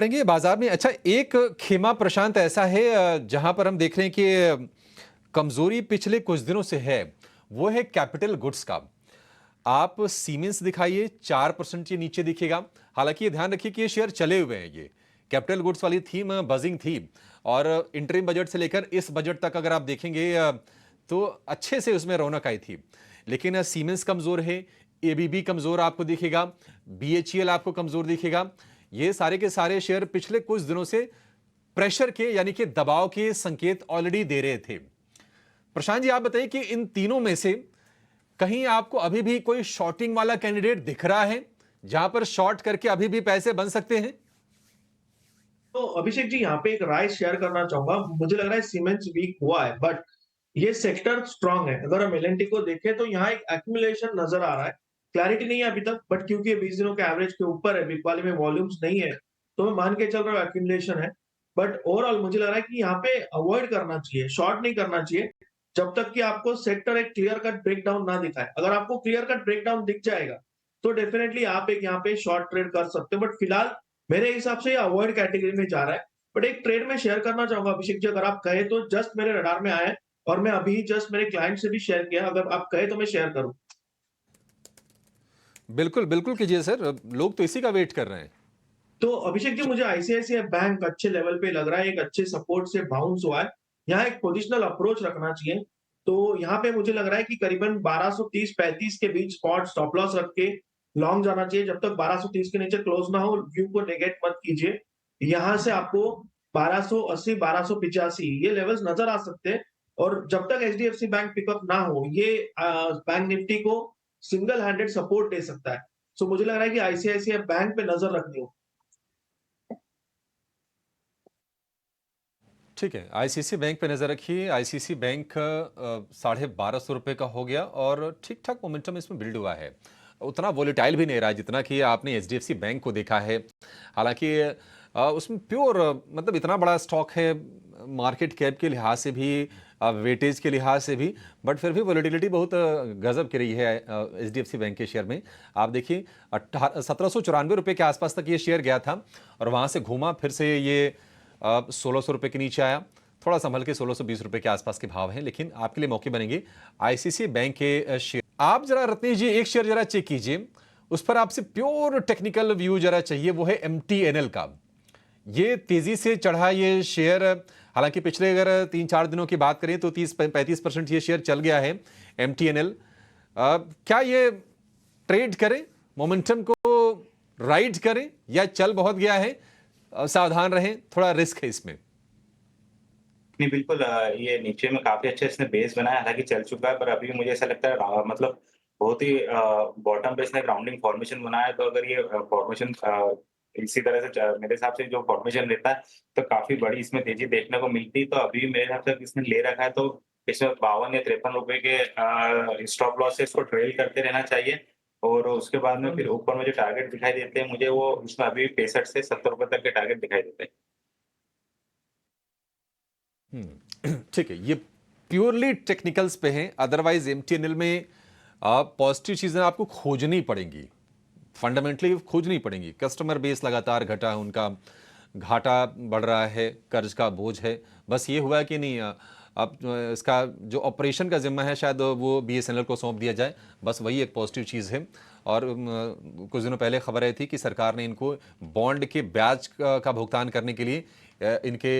रहेंगे बाजार में। अच्छा, एक खेमा प्रशांत ऐसा है जहां पर हम देख रहे हैं कि कमजोरी पिछले कुछ दिनों से है, वो है कैपिटल गुड्स का। आप सीमेंस दिखाइए, 4% के नीचे दिखेगा। हालांकि ये ध्यान रखिए कि ये शेयर चले हुए हैं। ये कैपिटल गुड्स वाली थीम बजिंग थी और इंटरिम बजट से लेकर इस बजट तक अगर आप देखेंगे तो अच्छे से उसमें रौनक आई थी। लेकिन सीमेंस कमजोर है, एबीबी कमजोर आपको दिखेगा, बीएचईएल आपको कमजोर दिखेगा। ये सारे के सारे शेयर पिछले कुछ दिनों से प्रेशर के यानी कि दबाव के संकेत ऑलरेडी दे रहे थे। प्रशांत जी, आप बताइए कि इन तीनों में से कहीं आपको अभी भी कोई शॉर्टिंग वाला कैंडिडेट दिख रहा है जहां पर शॉर्ट करके अभी भी पैसे बन सकते हैं? तो अभिषेक जी यहाँ पे एक राय शेयर करना चाहूंगा। मुझे लग रहा है सीमेंस वीक हुआ है, बट ये सेक्टर स्ट्रांग है। अगर हम एल को देखें तो यहाँ एक एक्यूमुलेशन नजर आ रहा है। क्लैरिटी नहीं है अभी तक, बट क्योंकि ये 20 दिनों के एवरेज के ऊपर है, वीक वाले में वॉल्यूम्स नहीं है, तो मैं मान के चल रहा हूँ एक्यूमुलेशन है। बट ओवरऑल मुझे लग रहा है कि यहाँ पे अवॉइड करना चाहिए, शॉर्ट नहीं करना चाहिए, जब तक कि आपको सेक्टर एक क्लियर कट ब्रेकडाउन ना दिखाए। अगर आपको क्लियर कट ब्रेकडाउन दिख जाएगा तो डेफिनेटली आप एक यहाँ पे शॉर्ट ट्रेड कर सकते हो, बट फिलहाल मेरे हिसाब से ये अवॉइड कैटेगरी में जा रहा है। बट एक ट्रेड में शेयर करना चाहूंगा अभिषेक जी, अगर आप कहे तो। जस्ट मेरे रडार में आया है और मैं अभी जस्ट मेरे क्लाइंट से भी शेयर किया। अगर आप कहे तो मैं शेयर करूं। बिल्कुल बिल्कुल कीजिए सर, लोग तो इसी का वेट कर रहे हैं। तो अभिषेक जी, मुझे आईसीआईसीआई बैंक अच्छे लेवल पे लग रहा है, एक अच्छे सपोर्ट से बाउंस हुआ है। यहाँ एक पोजिशनल अप्रोच रखना चाहिए। तो यहाँ पे मुझे लग रहा है कि करीबन 1230-35 के बीच स्पॉट स्टॉप लॉस रख के लॉन्ग जाना चाहिए। जब तक 1230 के नीचे क्लोज ना हो, व्यू को नेगेट मत कीजिए। यहाँ से आपको 1280, 1285 ये लेवल्स नजर आ सकते हैं। और जब तक एचडीएफसी बैंक पिकअप ना हो, ये बैंक निफ्टी को सिंगल हैंडेड सपोर्ट दे सकता है। सो मुझे लग रहा है कि आईसीआईसीआई बैंक पे नजर रखनी हो। ठीक है, आईसीसी बैंक पे नजर रखिए। आईसीसी बैंक 1250 रुपये का हो गया और ठीक ठाक मोमेंटम इसमें बिल्ड हुआ है। उतना वोलेटाइल भी नहीं रहा जितना कि आपने एचडीएफसी बैंक को देखा है। हालांकि उसमें प्योर मतलब इतना बड़ा स्टॉक है मार्केट कैप के लिहाज से भी, वेटेज के लिहाज से भी, बट फिर भी वोलेटिलिटी बहुत गजब की रही है एचडीएफसी बैंक के शेयर में। आप देखिए 1794 रुपये के आसपास तक ये शेयर गया था और वहां से घूमा, फिर से ये 1600 रुपये के नीचे आया। थोड़ा संभल के 1620 रुपये के आसपास के भाव हैं, लेकिन आपके लिए मौके बनेंगे आईसीसी बैंक के शेयर। आप जरा रत्नेश जी एक शेयर जरा चेक कीजिए, उस पर आपसे प्योर टेक्निकल व्यू जरा चाहिए, वो है एमटीएनएल का। ये तेजी से चढ़ा ये शेयर, हालांकि पिछले अगर 3-4 दिनों की बात करें तो 30-35% ये शेयर चल गया है एमटीएनएल। क्या ये ट्रेड करें, मोमेंटम को राइड करें, या चल बहुत गया है, सावधान रहें, थोड़ा रिस्क है इसमें? नहीं, बिल्कुल ये नीचे में काफ़ी अच्छा इसने बेस बनाया, हालाँकि चल चुका है, पर अभी मुझे ऐसा लगता है मतलब बहुत ही बॉटम पे इसने ग्राउंडिंग फॉर्मेशन बनाया है, तो अगर ये फॉर्मेशन इसी तरह से मेरे हिसाब से जो फॉर्मेशन लेता है, तो काफ़ी बड़ी इसमें तेज़ी देखने को मिलती है। तो अभी मेरे हिसाब से इसने ले रखा है, तो इसमें 52 या 53 रुपए के स्टॉप लॉस से इसको ट्रेल करते रहना चाहिए। और उसके बाद में फिर ऊपर में जो टारगेट दिखाई देते हैं मुझे, वो इसमें अभी 65 से 70 रुपए तक के टारगेट दिखाई देते हैं। ठीक है, ये प्योरली टेक्निकल्स पे हैं। अदरवाइज एमटीएनएल में पॉजिटिव चीजें आपको खोजनी पड़ेंगी, फंडामेंटली खोजनी पड़ेंगी। कस्टमर बेस लगातार घटा है उनका, घाटा बढ़ रहा है, कर्ज का बोझ है। बस ये हुआ कि नहीं, अब इसका जो ऑपरेशन का जिम्मा है शायद वो बीएसएनएल को सौंप दिया जाए, बस वही एक पॉजिटिव चीज़ है। और कुछ दिनों पहले खबर आई थी कि सरकार ने इनको बॉन्ड के ब्याज का भुगतान करने के लिए इनके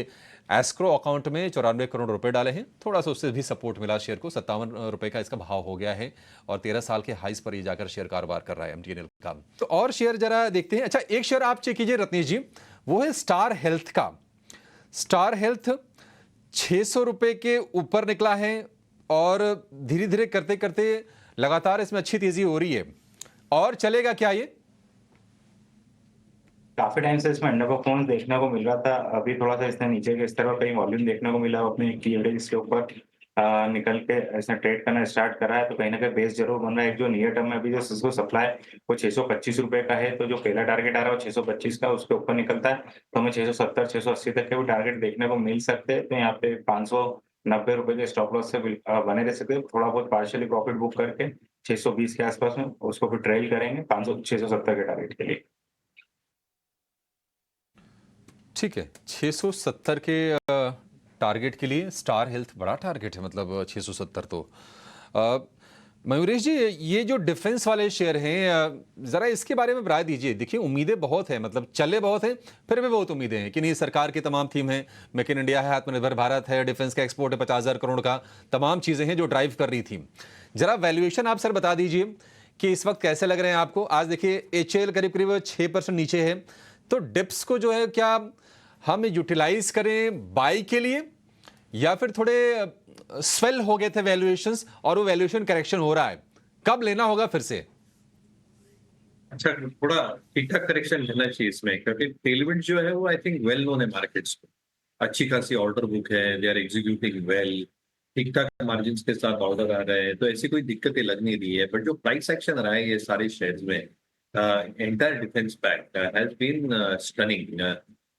एस्क्रो अकाउंट में 94 करोड़ रुपए डाले हैं। थोड़ा सा उससे भी सपोर्ट मिला शेयर को, 57 रुपए का इसका भाव हो गया है और 13 साल के हाइस पर ये जाकर शेयर कारोबार कर रहा है एमटीएनएल का। तो और शेयर जरा देखते हैं। अच्छा, एक शेयर आप चेक कीजिए रत्नेश जी, वो है स्टार हेल्थ का। स्टार हेल्थ 600 रुपए के ऊपर निकला है और धीरे धीरे करते करते लगातार इसमें अच्छी तेजी हो रही है। और चलेगा क्या ये? काफ़ी टाइम से इसमें अंडर परफॉर्मेंस देखने को मिल रहा था। अभी थोड़ा-सा इसने नीचे के स्तर पर कहीं वॉल्यूम देखने को मिला, वो अपने की एवरेज के ऊपर निकल के इसने ट्रेड करना स्टार्ट करा है, तो कहीं न कहीं बेस ज़रूर बन रहा है। एक जो नियर टर्म में अभी जो इसको सप्लाई वो 625 रुपए का है, तो जो पहला टारगेट आ रहा है वो 625 का, उसके ऊपर निकलता है, तो हमें 670, 680 तक के भी टारगेट देखने को मिल सकते हैं। तो यहाँ पे 590 रुपए के स्टॉप लॉस से बने रह सकते हैं। थोड़ा बहुत पार्शियली प्रॉफिट बुक करके 620 के आस-पास में उसको फिर ट्रेल करेंगे 500 670 के टारगेट के लिए। ठीक है, 670 के टारगेट के लिए स्टार हेल्थ बड़ा टारगेट है, मतलब 670 तो अ, मयूरेश जी, ये जो डिफेंस वाले शेयर हैं, जरा इसके बारे में राय दीजिए। देखिए, उम्मीदें बहुत हैं, मतलब चले बहुत हैं, फिर भी बहुत उम्मीदें हैं कि नहीं, सरकार की तमाम थीम है, मेक इन इंडिया है, आत्मनिर्भर भारत है, डिफेंस का एक्सपोर्ट है 50,000 करोड़ का, तमाम चीजें हैं जो ड्राइव कर रही थी। जरा वैल्यूएशन आप सर बता दीजिए कि इस वक्त कैसे लग रहे हैं आपको। आज देखिए एचएल करीब करीब 6% नीचे है, तो डिप्स को जो है क्या हम यूटिलाइज करें बाई के लिए, या फिर थोड़े स्वेल हो गए थे वैल्यूएशंस और वो वैल्यूएशन करेक्शन हो रहा है, कब लेना होगा फिर से? अच्छा, थोड़ा ठीक ठाक करेक्शन रहना चाहिए इसमें, क्योंकि टेलविंड जो है वो आई थिंक वेल नोन है मार्केट्स में। अच्छी खासी ऑर्डर बुक है, दे आर एग्जीक्यूटिंग वेल, ठीक ठाक मार्जिन के साथ ऑर्डर आ रहे हैं, तो ऐसी कोई दिक्कतें लग नहीं रही है। बट जो प्राइस एक्शन रहा है ये सारे शेयर्स में, entire defence pact has been stunning.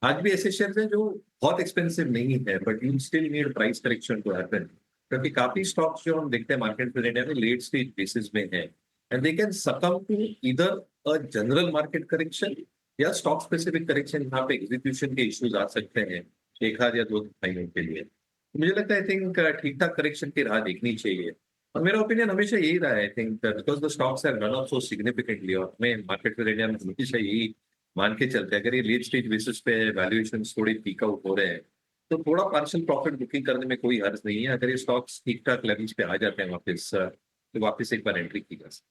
आज भी ऐसे शेयर्स हैं जो बहुत एक्सपेंसिव नहीं है, but you still need price correction to happen, क्योंकि काफी स्टॉक्स जो हम देखते हैं मार्केट में इंडिया में लेट स्टेज बेसिस में है, and they can succumb to either a general market correction या स्टॉक स्पेसिफिक करेक्शन। यहाँ पे एग्जीक्यूशन के इश्यूज आ सकते हैं एक आध या दो महीनों के लिए। तो मुझे लगता है आई थिंक ठीक ठाक करेक्शन की राह देखनी चाहिए, और मेरा ओपिनियन हमेशा यही रहा है। I think because the stocks have run up so significantly, और हमें मार्केट में इंडिया में हमेशा यही मान के चलते हैं, अगर ये लेट स्टेज बेसिस पे वैल्यूएशन थोड़ी पीक आउट हो रहे हैं तो थोड़ा पार्शियल प्रॉफिट बुकिंग करने में कोई हर्ज नहीं है। अगर ये स्टॉक्स ठीक ठाक लेवल्स पे आ जाते हैं वापस, तो वापस एक बार एंट्री की जा सकती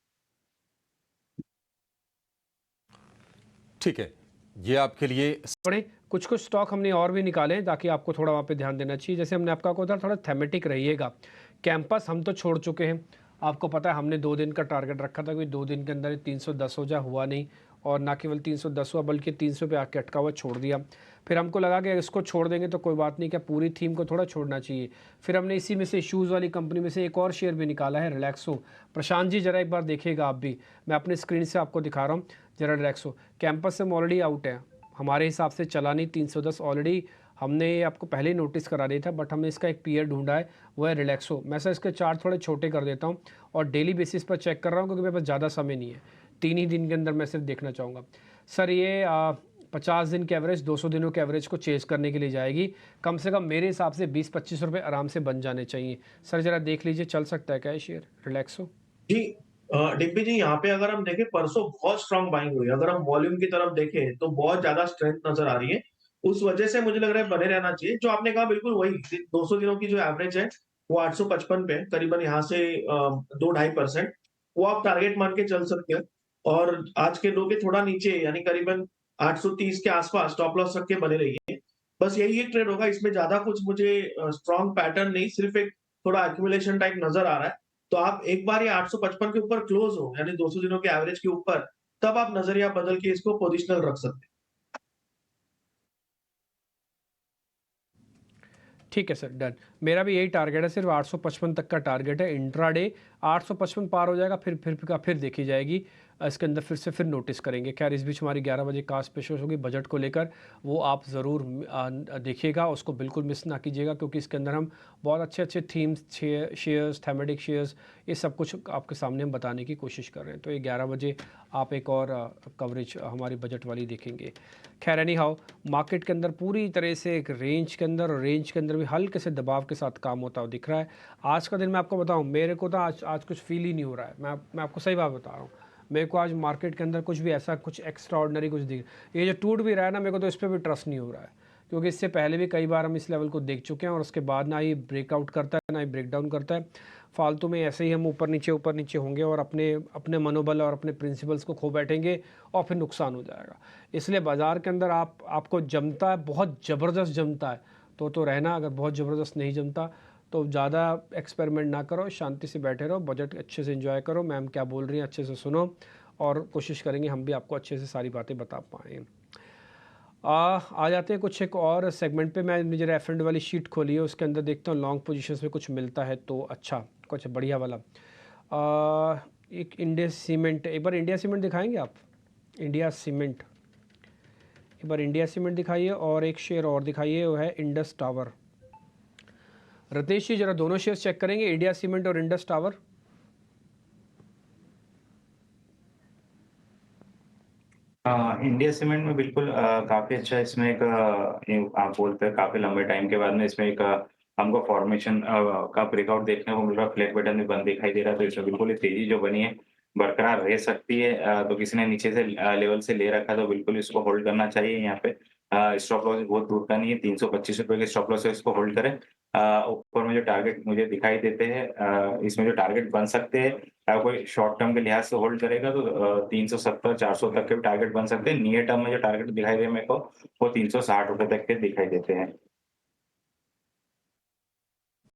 ठीक है, ये आपके लिए पड़े। कुछ कुछ स्टॉक हमने और भी निकाले हैं ताकि आपको थोड़ा वहाँ पे ध्यान देना चाहिए। जैसे हमने आपका कहा था थोड़ा थेमेटिक रहिएगा। कैंपस हम तो छोड़ चुके हैं, आपको पता है हमने 2 दिन का टारगेट रखा था कि 2 दिन के अंदर 310 हो जाए, हुआ नहीं। और ना केवल 310 हुआ बल्कि 300 पे आके अटका हुआ छोड़ दिया। फिर हमको लगा कि इसको छोड़ देंगे तो कोई बात नहीं, क्या पूरी थीम को थोड़ा छोड़ना चाहिए। फिर हमने इसी में से शूज़ वाली कंपनी में से एक और शेयर भी निकाला है, रिलैक्सो। प्रशांत जी ज़रा एक बार देखिएगा आप भी, मैं अपने स्क्रीन से आपको दिखा रहा हूँ ज़रा। रिलैक्सो कैंपस से हम ऑलरेडी आउट है, हमारे हिसाब से चला नहीं। 310 ऑलरेडी हमने आपको पहले ही नोटिस करा दिया था, बट हमने इसका एक पीयर ढूंढा है, वो है रिलैक्सो। मैं सर इसके चार्ट थोड़े छोटे कर देता हूँ और डेली बेसिस पर चेक कर रहा हूँ, क्योंकि मेरे पास ज़्यादा समय नहीं है, 3 ही दिन के अंदर मैं सिर्फ देखना चाहूँगा। सर ये 50 दिन के एवरेज, 200 दिनों के एवरेज को चेज करने के लिए जाएगी। कम से कम मेरे हिसाब से 20-25 रुपये आराम से बन जाने चाहिए। सर ज़रा देख लीजिए, चल सकता है क्या ये शेयर रिलैक्सो? जी डिम्पी जी, यहाँ पे अगर हम देखें परसों बहुत स्ट्रांग बाइंग हुई है। अगर हम वॉल्यूम की तरफ देखें तो बहुत ज्यादा स्ट्रेंथ नजर आ रही है। उस वजह से मुझे लग रहा है बने रहना चाहिए। जो आपने कहा बिल्कुल वही, 200 दिनों की जो एवरेज है वो 855 पे करीबन, यहाँ से 2-2.5% वो आप टारगेट मान के चल सकते हैं। और आज के लो के थोड़ा नीचे यानी करीबन 830 के आसपास स्टॉप लॉस रख के बने रहिए। बस यही एक ट्रेड होगा, इसमें ज्यादा कुछ मुझे स्ट्रॉन्ग पैटर्न नहीं, सिर्फ एक थोड़ा एक्यूमुलेशन टाइप नजर आ रहा है। तो आप एक बार ये 855 के ऊपर क्लोज हो यानी 200 दिनों के एवरेज के ऊपर, तब आप नजरिया बदल के इसको पोजिशनल रख सकते हैं। ठीक है सर, डन। मेरा भी यही टारगेट है, सिर्फ 855 तक का टारगेट है। इंट्राडे 855 पार हो जाएगा, फिर देखी जाएगी। इसके अंदर फिर नोटिस करेंगे। खैर इस बीच हमारी 11 बजे कास्ट पेशकश होगी बजट को लेकर, वो आप ज़रूर देखिएगा, उसको बिल्कुल मिस ना कीजिएगा, क्योंकि इसके अंदर हम बहुत अच्छे अच्छे थीम्स, शेयर्स, थेमेटिक शेयर्स, ये सब कुछ आपके सामने हम बताने की कोशिश कर रहे हैं। तो ये 11 बजे आप एक और कवरेज हमारी बजट वाली देखेंगे। खैर एनी हाउ, मार्केट के अंदर पूरी तरह से एक रेंज के अंदर, और रेंज के अंदर भी हल्के से दबाव के साथ काम होता हुआ दिख रहा है। आज का दिन मैं आपको बताऊं, मेरे को तो आज कुछ फील ही नहीं हो रहा है। मैं आपको सही बात बता रहा हूँ, मेरे को आज मार्केट के अंदर कुछ भी ऐसा कुछ एक्स्ट्रा ऑर्डनरी कुछ दिख, ये जो टूट भी रहा है ना, मेरे को तो इस पर भी ट्रस्ट नहीं हो रहा है, क्योंकि इससे पहले भी कई बार हम इस लेवल को देख चुके हैं, और उसके बाद ना ये ब्रेकआउट करता है ना ये ब्रेक डाउन करता है। फालतू में ऐसे ही हम ऊपर नीचे होंगे और अपने मनोबल और अपने प्रिंसिपल्स को खो बैठेंगे, और फिर नुकसान हो जाएगा। इसलिए बाज़ार के अंदर आपको जमता है, बहुत ज़बरदस्त जमता है तो रहना, अगर बहुत ज़बरदस्त नहीं जमता तो ज़्यादा एक्सपेरिमेंट ना करो, शांति से बैठे रहो, बजट अच्छे से एंजॉय करो, मैम क्या बोल रही हैं अच्छे से सुनो, और कोशिश करेंगे हम भी आपको अच्छे से सारी बातें बता पाएँ। आ जाते हैं कुछ एक और सेगमेंट पे। मैं जरा एफ वाली शीट खोली है, उसके अंदर देखता हूँ लॉन्ग पोजीशंस में कुछ मिलता है तो अच्छा, कुछ बढ़िया वाला। एक इंडिया सीमेंट, एक बार इंडिया सीमेंट दिखाएंगे आप? इंडिया सीमेंट, एक बार इंडिया सीमेंट दिखाइए, और एक शेयर और दिखाइए, वो है इंडस टावर। रतेश जी जरा दोनों शेयर चेक करेंगे, इंडिया सीमेंट और इंडस टावर। इंडिया सीमेंट में बिल्कुल काफ़ी अच्छा इसमें एक आप बोलते हैं काफ़ी लंबे टाइम के बाद में इसमें एक हमको फॉर्मेशन का ब्रेकआउट देखने को मिल रहा है, फ्लैग पैटर्न भी बंद दिखाई दे रहा है, तो इसमें बिल्कुल ये तेज़ी जो बनी है, बरकरार रह सकती है। तो किसी ने नीचे से लेवल से ले रखा है, तो बिल्कुल इसको होल्ड करना चाहिए यहाँ पे। स्टॉप लॉस बहुत दूर का नहीं है, ₹325 के स्टॉप लॉस है, इसको होल्ड करें। ऊपर में जो टारगेट मुझे दिखाई देते हैं इसमें जो टारगेट बन सकते हैं, अगर कोई शॉर्ट टर्म के लिहाज से होल्ड करेगा तो 370-400 तक के भी टारगेट बन सकते हैं। नियर टर्म में जो टारगेट दिखाई दे मेरे को, वो ₹360 तक के दिखाई देते हैं।